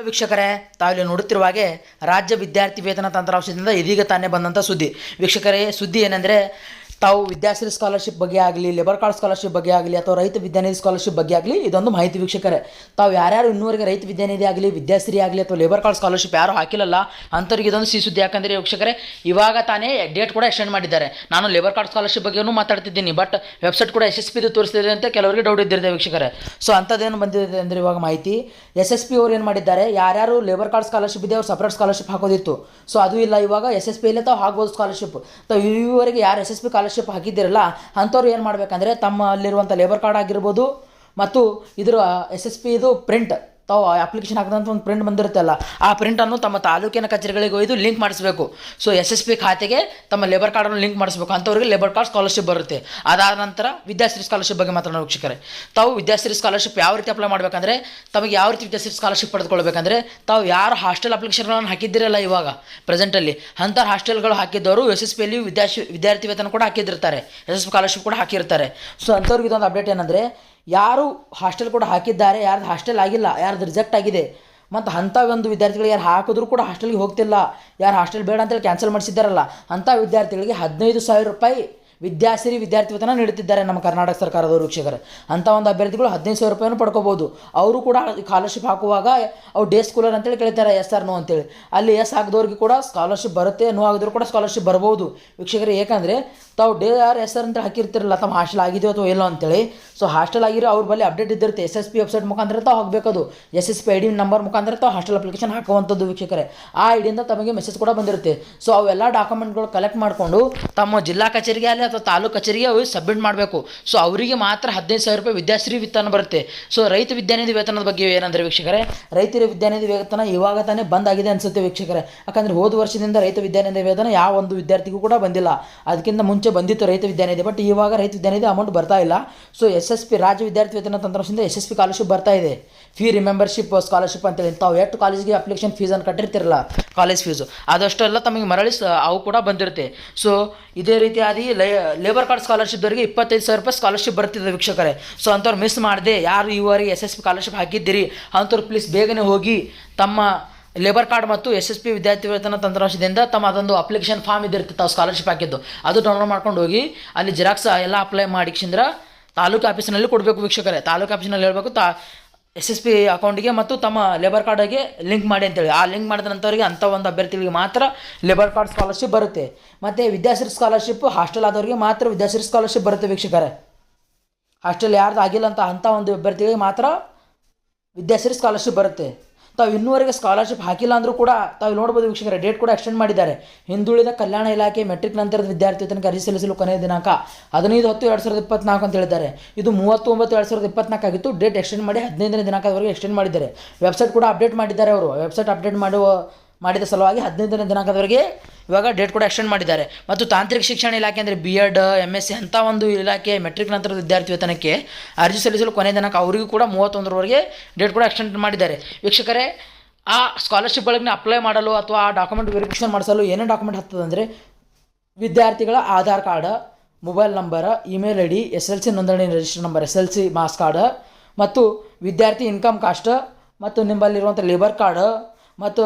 ವೀಕ್ಷಕರೇ, ತಾವಿಲ್ಲಿ ನೋಡುತ್ತಿರುವ ಹಾಗೆ ರಾಜ್ಯ ವಿದ್ಯಾರ್ಥಿ ವೇತನ ತಂತ್ರಾಂಶದಿಂದ ಇದೀಗ ತಾನೇ ಬಂದಂಥ ಸುದ್ದಿ. ವೀಕ್ಷಕರೇ, ಸುದ್ದಿ ಏನೆಂದರೆ ತಾವು ವಿದ್ಯಾಶ್ರೀ ಸ್ಕಾಲರ್ಶಿಪ್ ಬಗ್ಗೆ ಆಗಲಿ, ಲೇಬರ್ ಕಾರ್ಡ್ ಸ್ಕಾಲರ್ಶಿಪ್ ಬಗ್ಗೆ ಆಗಲಿ ಅಥವಾ ರೈತ ವಿದ್ಯಾನಿಧಿ ಸ್ಕಾಲರ್ಶಿಪ್ ಬಗ್ಗೆ ಆಗಲಿ ಇದೊಂದು ಮಾಹಿತಿ. ವೀಕ್ಷಕರೇ, ತಾವು ಯಾರ್ಯಾರು ಇನ್ನೂವರೆಗೆ ರೈತ ವಿದ್ಯಾನಿಧಿ ಆಗಲಿ, ವಿದ್ಯಾಶ್ರೀ ಆಗಲಿ ಅಥವಾ ಲೇಬರ್ ಕಾರ್ಡ್ ಸ್ಕಾಲರ್ಶಿಪ್ ಯಾರು ಹಾಕಿಲ್ಲಲ್ಲ ಅಂಥವ್ರಿಗೆ ಇದೊಂದು ಸಿಹಿ ಸುದ್ದಿ. ಯಾಕಂದರೆ ವೀಕ್ಷಕರೇ, ಇವಾಗ ತಾನೇ ಡೇಟ್ ಕೂಡ ಎಕ್ಸ್ಟೆಂಡ್ ಮಾಡಿದ್ದಾರೆ. ನಾನು ಲೇಬರ್ ಕಾರ್ಡ್ ಸ್ಕಾಲರ್ಶಿಪ್ ಬಗ್ಗೆಯೂ ಮಾತಾಡ್ತಿದ್ದೀನಿ, ಬಟ್ ವೆಬ್ಸೈಟ್ ಕೂಡ SSP ತೋರಿಸ್ತಿದೆ ಅಂತ ಕೆಲವರಿಗೆ ಡೌಟ್ ಇದ್ದಿರುತ್ತೆ ವೀಕ್ಷಕರೇ. ಸೊ ಅಂಥದ್ದೇನು ಬಂದಿದೆ ಅಂದರೆ ಇವಾಗ ಮಾಹಿತಿ SSP ಅವರು ಏನು ಮಾಡಿದ್ದಾರೆ, ಯಾರ್ಯಾರು ಲೇಬರ್ ಕಾರ್ಡ್ ಸ್ಕಾಲರ್ಶಿಪ್ ಇದೆ ಅವ್ರು ಸಪ್ರೇಟ್ ಸ್ಕಾಲರ್ಶಿಪ್ ಹಾಕೋದಿತ್ತು. ಸೊ ಅದು ಇಲ್ಲ, ಇವಾಗ SSP ಅಲ್ಲೇ ತಾವು ಹಾಕ್ಬೋದು ಸ್ಕಾಲರ್ಶಿಪ್. ತಾವು ಈವರೆಗೆ ಯಾರು SSP ಸ್ಕಾಲರ್ಶಿಪ್ ಹಾಕಿದ್ದೀರಲ್ಲ ಅಂಥವ್ರು ಏನು ಮಾಡಬೇಕಂದ್ರೆ ತಮ್ಮಲ್ಲಿರುವಂಥ ಲೇಬರ್ ಕಾರ್ಡ್ ಆಗಿರ್ಬೋದು ಮತ್ತು ಇದರ SSP ಇದು ಪ್ರಿಂಟ್ ತಾವು ಅಪ್ಲಿಕೇಶನ್ ಹಾಕಿದಂಥ ಒಂದು ಪ್ರಿಂಟ್ ಬಂದಿರುತ್ತಲ್ಲ, ಆ ಪ್ರಿಂಟನ್ನು ತಮ್ಮ ತಾಲೂಕಿನ ಕಚೇರಿಗಳಿಗೆ ಒಯ್ದು ಲಿಂಕ್ ಮಾಡಿಸಬೇಕು. ಸೊ SSP ಖಾತೆಗೆ ತಮ್ಮ ಲೇಬರ್ ಕಾರ್ಡನ್ನು ಲಿಂಕ್ ಮಾಡಿಸಬೇಕು. ಅಂಥವ್ರಿಗೆ ಲೇಬರ್ ಕಾರ್ಡ್ ಸ್ಕಾಲರ್ಶಿಪ್ ಬರುತ್ತೆ. ಅದಾದ ನಂತರ ವಿದ್ಯಾಶ್ರೀ ಸ್ಕಾಲರ್ಶಿಪ್ ಬಗ್ಗೆ ಮಾತಾಡೋಣ ವೀಕ್ಷಕರೇ. ತಾವು ವಿದ್ಯಾಶ್ರೀ ಸ್ಕಾಲರ್ಶಿಪ್ ಯಾವ ರೀತಿ ಅಪ್ಲೈ ಮಾಡಬೇಕಂದ್ರೆ, ತಮಗೆ ಯಾವ ರೀತಿ ವಿದ್ಯಾಶ್ರೀ ಸ್ಕಾಲರ್ಶಿಪ್ ಪಡೆದುಕೊಳ್ಬೇಕಂದ್ರೆ, ತಾವು ಯಾರು ಹಾಸ್ಟೆಲ್ ಅಪ್ಲಿಕೇಶನ್ಗಳನ್ನು ಹಾಕಿದ್ದೀರಲ್ಲ ಇವಾಗ ಪ್ರೆಸೆಂಟಲ್ಲಿ, ಅಂಥ ಹಾಸ್ಟೆಲ್ಗಳು ಹಾಕಿದ್ದವರು SSP ಅಲ್ಲಿ ವಿದ್ಯಾರ್ಥಿ ವೇತನ ಕೂಡ ಹಾಕಿದ್ದಿರ್ತಾರೆ, SSP ಸ್ಕಾಲರ್ಶಿಪ್ ಕೂಡ ಹಾಕಿರ್ತಾರೆ. ಸೊ ಅಂಥವ್ರಿಗೆ ಇದೊಂದು ಅಪ್ಡೇಟ್ ಏನಂದರೆ, ಯಾರು ಹಾಸ್ಟೆಲ್ ಕೂಡ ಹಾಕಿದ್ದಾರೆ, ಯಾರ್ದು ಹಾಸ್ಟೆಲ್ ಆಗಿಲ್ಲ, ಯಾರ್ದು ರಿಜೆಕ್ಟ್ ಆಗಿದೆ, ಮತ್ತು ಅಂಥ ಒಂದು ವಿದ್ಯಾರ್ಥಿಗಳಿಗೆ ಯಾರು ಹಾಕಿದ್ರು ಕೂಡ ಹಾಸ್ಟೆಲ್ಗೆ ಹೋಗ್ತಿಲ್ಲ, ಯಾರು ಹಾಸ್ಟೆಲ್ ಬೇಡ ಅಂತೇಳಿ ಕ್ಯಾನ್ಸಲ್ ಮಾಡಿಸಿದ್ದಾರಲ್ಲ ಅಂಥ ವಿದ್ಯಾರ್ಥಿಗಳಿಗೆ 15,000 ರೂಪಾಯಿ ವಿದ್ಯಾಶ್ರೀ ವಿದ್ಯಾರ್ಥಿ ವೇತನ ನೀಡುತ್ತಿದ್ದಾರೆ ನಮ್ಮ ಕರ್ನಾಟಕ ಸರ್ಕಾರದವರು ವೀಕ್ಷಕರೇ. ಅಂಥ ಒಂದು ಅಭ್ಯರ್ಥಿಗಳು 15,000 ರೂಪಾಯಿನೂ ಪಡ್ಕೋಬೋದು. ಅವರು ಕೂಡ ಸ್ಕಾಲರ್ಶಿಪ್ ಹಾಕುವಾಗ ಅವ್ರು ಡೇ ಸ್ಕಾಲರ್ ಅಂತೇಳಿ ಕೇಳ್ತಾರೆ, ಎಸ್ ಆರ್ ನೋ ಅಂತೇಳಿ. ಅಲ್ಲಿ ಎಸ್ ಹಾಕಿದವ್ರಿಗೆ ಕೂಡ ಸ್ಕಾಲರ್ಶಿಪ್ ಬರುತ್ತೆ, ನೋ ಆಗಿದ್ರು ಕೂಡ ಸ್ಕಾಲರ್ಶಿಪ್ ಬರ್ಬೋದು ವೀಕ್ಷಕರೇ. ಏಕೆಂದರೆ ತಾವು ಡೇ ಆರ್ ಎಸ್ ಆರ್ ಅಂತ ಹಾಕಿರ್ತಿರಲ್ಲ, ತಮ್ಮ ಹಾಸ್ಟೆಲ್ ಆಗಿದೆಯೋ ಅಥವಾ ಎಲ್ಲೋ ಅಂತೇಳಿ. ಸೊ ಹಾಸ್ಟೆಲ್ ಆಗಿರೋ ಅವ್ರ ಬಳಿ ಅಪ್ಡೇಟ್ ಇದ್ದಿರುತ್ತೆ, SSP ವೆಬ್ಸೈಟ್ ಮುಖಾಂತರ ತಾವು ಹಾಕಬೇಕದು. SSP ID ನಂಬರ್ ಮುಖಾಂತರ ತಾವು ಹಾಸ್ಟೆಲ್ ಅಪ್ಲಿಕೇಶನ್ ಹಾಕುವಂಥದ್ದು ವೀಕ್ಷಕರೇ. ಆ ಐಡಿಯಿಂದ ತಮಗೆ ಮೆಸೇಜ್ ಕೂಡ ಬಂದಿರುತ್ತೆ. ಸೊ ಅವೆಲ್ಲ ಡಾಕ್ಯುಮೆಂಟ್ಗಳು ಕಲೆಕ್ಟ್ ಮಾಡಿಕೊಂಡು ತಮ್ಮ ಜಿಲ್ಲಾ ಕಚೇರಿಗೆ ಅಲ್ಲಿ ಅಥವಾ ತಾಲೂಕು ಕಚೇರಿಗೆ ಅವು ಸಬ್ಮಿಟ್ ಮಾಡಬೇಕು. ಸೊ ಅವರಿಗೆ ಮಾತ್ರ 15,000 ರೂಪಾಯಿ ವಿದ್ಯಾಶ್ರೀ ವೇತನ ಬರುತ್ತೆ. ಸೊ ರೈತ ವಿದ್ಯಾನಿಧಿ ವೇತನದ ಬಗ್ಗೆ ಏನಂದರೆ ವೀಕ್ಷಕರೇ, ರೈತರ ವಿದ್ಯಾನಿಧಿ ವೇತನ ಇವಾಗ ತಾನೇ ಬಂದಾಗಿದೆ ಅನಿಸುತ್ತೆ ವೀಕ್ಷಕರೇ. ಯಾಕಂದರೆ ಹೋದ ವರ್ಷದಿಂದ ರೈತ ವಿದ್ಯಾನಿಧಿ ವೇತನ ಯಾವ ಒಂದು ವಿದ್ಯಾರ್ಥಿಗೂ ಕೂಡ ಬಂದಿಲ್ಲ. ಅದಕ್ಕಿಂತ ಮುಂಚೆ ಬಂದಿತ್ತು ರೈತ ವಿದ್ಯಾನಿಧಿ, ಬಟ್ ಇವಾಗ ರೈತ ವಿದ್ಯಾನಿಧಿ ಅಮೌಂಟ್ ಬರ್ತಾ ಇಲ್ಲ. ಸೊ SSP ರಾಜ್ಯ ವಿದ್ಯಾರ್ಥಿ ವೇತನ ತಂತ್ರಾಂಶದಿಂದ SSP ಸ್ಕಾಲರ್ಶಿಪ್ ಬರ್ತಾ ಇದೆ. ಫೀ ರಿಮೆಂಬರ್ಶಿಪ್ ಸ್ಕಾಲರ್ಶಿಪ್ ಅಂತೇಳಿ ತಾವು ಎಷ್ಟು ಕಾಲೇಜಿಗೆ ಅಪ್ಲಿಕೇಶನ್ ಫೀಸನ್ನು ಕಟ್ಟಿರ್ತಿರಲ್ಲ, ಕಾಲೇಜ್ ಫೀಸು ಅದಷ್ಟೆಲ್ಲ ತಮಗೆ ಮರಳಿ ಅವು ಕೂಡ ಬಂದಿರುತ್ತೆ. ಸೊ ಇದೇ ರೀತಿಯಾಗಿ ಲೇಬರ್ ಕಾರ್ಡ್ ಸ್ಕಾಲರ್ಶಿಪ್ದವರಿಗೆ 25,000 ರೂಪಾಯಿ ಸ್ಕಾಲರ್ಶಿಪ್ ಬರ್ತಿದೆ ವೀಕ್ಷಕರೇ. ಸೊ ಅಂಥವ್ರು ಮಿಸ್ ಮಾಡದೆ, ಯಾರು ಈವರೆಗೆ SSP ಸ್ಕಾಲರ್ಶಿಪ್ ಹಾಕಿದ್ದೀರಿ ಅಂಥವ್ರು ಪ್ಲೀಸ್ ಬೇಗನೆ ಹೋಗಿ ತಮ್ಮ ಲೇಬರ್ ಕಾರ್ಡ್ ಮತ್ತು SSP ವಿದ್ಯಾರ್ಥಿ ವೇತನ ತಂತ್ರಾಂಶದಿಂದ ತಮ್ಮ ಅದೊಂದು ಅಪ್ಲಿಕೇಶನ್ ಫಾರ್ಮ್ ಇದಿರುತ್ತೆ ತಾವು ಸ್ಕಾಲರ್ಶಿಪ್ ಹಾಕಿದ್ದು, ಅದು ಡೌನ್ಲೋಡ್ ಮಾಡ್ಕೊಂಡು ಹೋಗಿ ಅಲ್ಲಿ ಜೆರಾಕ್ಸ್ ಎಲ್ಲ ಅಪ್ಲೈ ಮಾಡಿಕ್ಷಂದ್ರೆ ತಾಲೂಕು ಆಫೀಸಿನಲ್ಲಿ ಕೊಡಬೇಕು ವೀಕ್ಷಕರೇ. ತಾಲೂಕು ಆಫೀಸಿನಲ್ಲಿ ಹೇಳಬೇಕು SSP ಅಕೌಂಟಿಗೆ ಮತ್ತು ತಮ್ಮ ಲೇಬರ್ ಕಾರ್ಡಿಗೆ ಲಿಂಕ್ ಮಾಡಿ ಅಂತೇಳಿ. ಆ ಲಿಂಕ್ ಮಾಡಿದ ನಂತರವರಿಗೆ ಅಂಥ ಒಂದು ಅಭ್ಯರ್ಥಿಗಳಿಗೆ ಮಾತ್ರ ಲೇಬರ್ ಕಾರ್ಡ್ ಸ್ಕಾಲರ್ಶಿಪ್ ಬರುತ್ತೆ. ಮತ್ತು ವಿದ್ಯಾಶ್ರೀ ಸ್ಕಾಲರ್ಶಿಪ್ ಹಾಸ್ಟೆಲ್ ಆದವರಿಗೆ ಮಾತ್ರ ವಿದ್ಯಾಶ್ರೀ ಸ್ಕಾಲರ್ಶಿಪ್ ಬರುತ್ತೆ ವೀಕ್ಷಕರೇ. ಹಾಸ್ಟೆಲ್ ಯಾರ್ದು ಆಗಿಲ್ಲ ಅಂತ ಅಂಥ ಒಂದು ಅಭ್ಯರ್ಥಿಗಳಿಗೆ ಮಾತ್ರ ವಿದ್ಯಾಶ್ರೀ ಸ್ಕಾಲರ್ಶಿಪ್ ಬರುತ್ತೆ. ತಾವು ಇನ್ನೂವರೆಗೆ ಸ್ಕಾಲರ್ಶಿಪ್ ಹಾಕಿಲ್ಲ ಅಂದರೂ ಕೂಡ ತಾವು ನೋಡ್ಬೋದು ವೀಕ್ಷಕರೇ, ಡೇಟ್ ಕೂಡ ಎಕ್ಸ್ಟೆಂಡ್ ಮಾಡಿದ್ದಾರೆ. ಹಿಂದುಳಿದ ಕಲ್ಯಾಣ ಇಲಾಖೆ ಮೆಟ್ರಿಕ್ ನಂತರದ ವಿದ್ಯಾರ್ಥಿ ವೇತನಕ್ಕೆ ಅರ್ಜಿ ಸಲ್ಲಿಸಲು ಕೊನೆಯ ದಿನಾಂಕ 15/10/2024 ಅಂತ ಹೇಳಿದ್ದಾರೆ. ಇದು 30/9/2024 ಆಗಿತ್ತು. ಡೇಟ್ ಎಕ್ಸ್ಟೆಂಡ್ ಮಾಡಿ 15ನೇ ದಿನಾಂಕದವರೆಗೆ ಎಕ್ಸ್ಟೆಂಡ್ ಮಾಡಿದ್ದಾರೆ. ವೆಬ್ಸೈಟ್ ಕೂಡ ಅಪ್ಡೇಟ್ ಮಾಡಿದ್ದಾರೆ ಅವರು. ವೆಬ್ಸೈಟ್ ಅಪ್ಡೇಟ್ ಮಾಡಿದ ಸಲುವಾಗಿ 15ನೇ ದಿನಾಂಕದವರೆಗೆ ಇವಾಗ ಡೇಟ್ ಕೂಡ ಎಕ್ಸ್ಟೆಂಡ್ ಮಾಡಿದ್ದಾರೆ. ಮತ್ತು ತಾಂತ್ರಿಕ ಶಿಕ್ಷಣ ಇಲಾಖೆ ಅಂದರೆ BEd MSc ಅಂಥ ಒಂದು ಇಲಾಖೆ ಮೆಟ್ರಿಕ್ ನಂತರದ ವಿದ್ಯಾರ್ಥಿ ವೇತನಕ್ಕೆ ಅರ್ಜಿ ಸಲ್ಲಿಸಲು ಕೊನೆಯ ದಿನಾಂಕ ಅವರಿಗೂ ಕೂಡ 31ರವರೆಗೆ ಡೇಟ್ ಕೂಡ ಎಕ್ಸ್ಟೆಂಡ್ ಮಾಡಿದ್ದಾರೆ ವೀಕ್ಷಕರೇ. ಆ ಸ್ಕಾಲರ್ಶಿಪ್ಗಳಿಗೆ ಅಪ್ಲೈ ಮಾಡಲು ಅಥವಾ ಆ ಡಾಕ್ಯುಮೆಂಟ್ ವೆರಿಫಿಕೇಷನ್ ಮಾಡಿಸಲು ಏನೇನು ಡಾಕ್ಯುಮೆಂಟ್ ಆಗ್ತದೆ ಅಂದರೆ, ವಿದ್ಯಾರ್ಥಿಗಳ Aadhaar card, mobile number, email ID, SLC ನೋಂದಣಿ register number, SLC marks card ಮತ್ತು ವಿದ್ಯಾರ್ಥಿ ಇನ್ಕಮ್ ಕಾಸ್ಟ್ ಮತ್ತು ನಿಮ್ಮಲ್ಲಿರುವಂಥ ಲೇಬರ್ ಕಾರ್ಡ್ ಮತ್ತು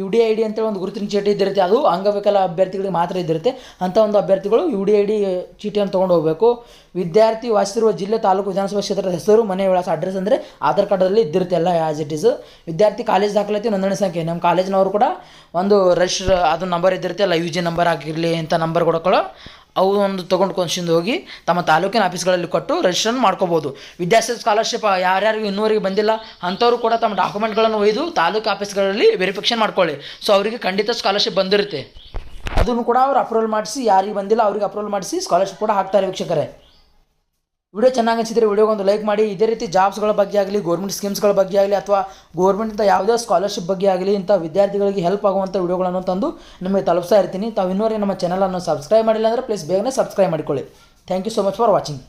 UDID ಅಂತೇಳಿ ಒಂದು ಗುರುತಿನ ಚೀಟಿ ಇದ್ದಿರುತ್ತೆ. ಅದು ಅಂಗವಿಕಲ ಅಭ್ಯರ್ಥಿಗಳಿಗೆ ಮಾತ್ರ ಇದ್ದಿರುತ್ತೆ. ಅಂಥ ಒಂದು ಅಭ್ಯರ್ಥಿಗಳು UDID ಚೀಟಿಯನ್ನು ತೊಗೊಂಡು ಹೋಗಬೇಕು. ವಿದ್ಯಾರ್ಥಿ ವಾಸಿಸಿರುವ ಜಿಲ್ಲೆ, ತಾಲೂಕು, ವಿಧಾನಸಭಾ ಕ್ಷೇತ್ರದ ಹೆಸರು, ಮನೆ ವಿಳಾಸ, ಅಡ್ರೆಸ್ ಅಂದರೆ ಆಧಾರ್ ಕಾರ್ಡಲ್ಲಿ ಇದ್ದಿರುತ್ತೆ ಎಲ್ಲ ಆ್ಯಸ್ ಇಟ್ ಈಸ್. ವಿದ್ಯಾರ್ಥಿ ಕಾಲೇಜ್ ದಾಖಲಾತಿ, ನೋಂದಣಿ ಸಂಖ್ಯೆ, ನಮ್ಮ ಕಾಲೇಜಿನವರು ಕೂಡ ಒಂದು ರಿಜಿಸ್ಟರ್ ಅದು ನಂಬರ್ ಇದ್ದಿರುತ್ತೆ ಅಲ್ಲ, UG ನಂಬರ್ ಆಗಿರಲಿ ಇಂಥ ನಂಬರ್ ಕೊಡೋಕ್ಕಳು ಅವು ಒಂದು ತೊಗೊಂಡು ಹೋಗಿ ತಮ್ಮ ತಾಲೂಕಿನ ಆಫೀಸ್ಗಳಲ್ಲಿ ಕೊಟ್ಟು ರಿಜಿಸ್ಟ್ರೇಷನ್ ಮಾಡ್ಕೋಬೋದು. ವಿದ್ಯಾಶ್ರೀ ಸ್ಕಾಲರ್ಶಿಪ್ ಯಾರ್ಯಾರಿಗೂ ಇನ್ನೂವರೆಗೆ ಬಂದಿಲ್ಲ ಅಂಥವ್ರು ಕೂಡ ತಮ್ಮ ಡಾಕ್ಯುಮೆಂಟ್ಗಳನ್ನು ಒಯ್ದು ತಾಲೂಕು ಆಫೀಸ್ಗಳಲ್ಲಿ ವೆರಿಫಿಕೇಷನ್ ಮಾಡ್ಕೊಳ್ಳಿ. ಸೊ ಅವರಿಗೆ ಖಂಡಿತ ಸ್ಕಾಲರ್ಶಿಪ್ ಬಂದಿರುತ್ತೆ. ಅದನ್ನು ಕೂಡ ಅವ್ರು ಅಪ್ರೂವಲ್ ಮಾಡಿಸಿ, ಯಾರಿಗೆ ಬಂದಿಲ್ಲ ಅವ್ರಿಗೆ ಅಪ್ರೂವಲ್ ಮಾಡಿಸಿ ಸ್ಕಾಲರ್ಶಿಪ್ ಕೂಡ ಹಾಕ್ತಾರೆ ವೀಕ್ಷಕರೇ. ವಿಡಿಯೋ ಚೆನ್ನಾಗಿ ಅನಿಸಿದರೆ ವಿಡಿಯೋಗೊಂದು ಲೈಕ್ ಮಾಡಿ. ಇದೇ ರೀತಿ ಜಾಬ್ಸ್ಗಳ ಬಗ್ಗೆ ಆಗಲಿ, ಗೌರ್ಮೆಂಟ್ ಸ್ಕೀಮ್ಸ್ಗಳ ಬಗ್ಗೆ ಆಗಲಿ ಅಥವಾ ಗೌರ್ಮೆಂಟಿಂದ ಯಾವುದೇ ಸ್ಕಾಲರ್ಶಿಪ್ ಬಗ್ಗೆ ಆಗಲಿ ಇಂಥ ವಿದ್ಯಾರ್ಥಿಗಳಿಗೆ ಹೆಲ್ಪ್ ಆಗುವಂಥ ವಿಡಿಯೋಗಳನ್ನು ತಂದು ನಿಮಗೆ ತಲುಪಿಸ್ತಾ ಇರ್ತೀನಿ. ತಾವು ಇನ್ನೂವರೆಗೆ ನಮ್ಮ ಚಾನಲನ್ನು ಸಬ್ಸ್ಕ್ರೈಬ್ ಮಾಡಿಲ್ಲ ಅಂದರೆ ಪ್ಲೀಸ್ ಬೇಗನೆ ಸಬ್ಸ್ಕ್ರೈಬ್ ಮಾಡಿಕೊಳ್ಳಿ. Thank you so much for watching.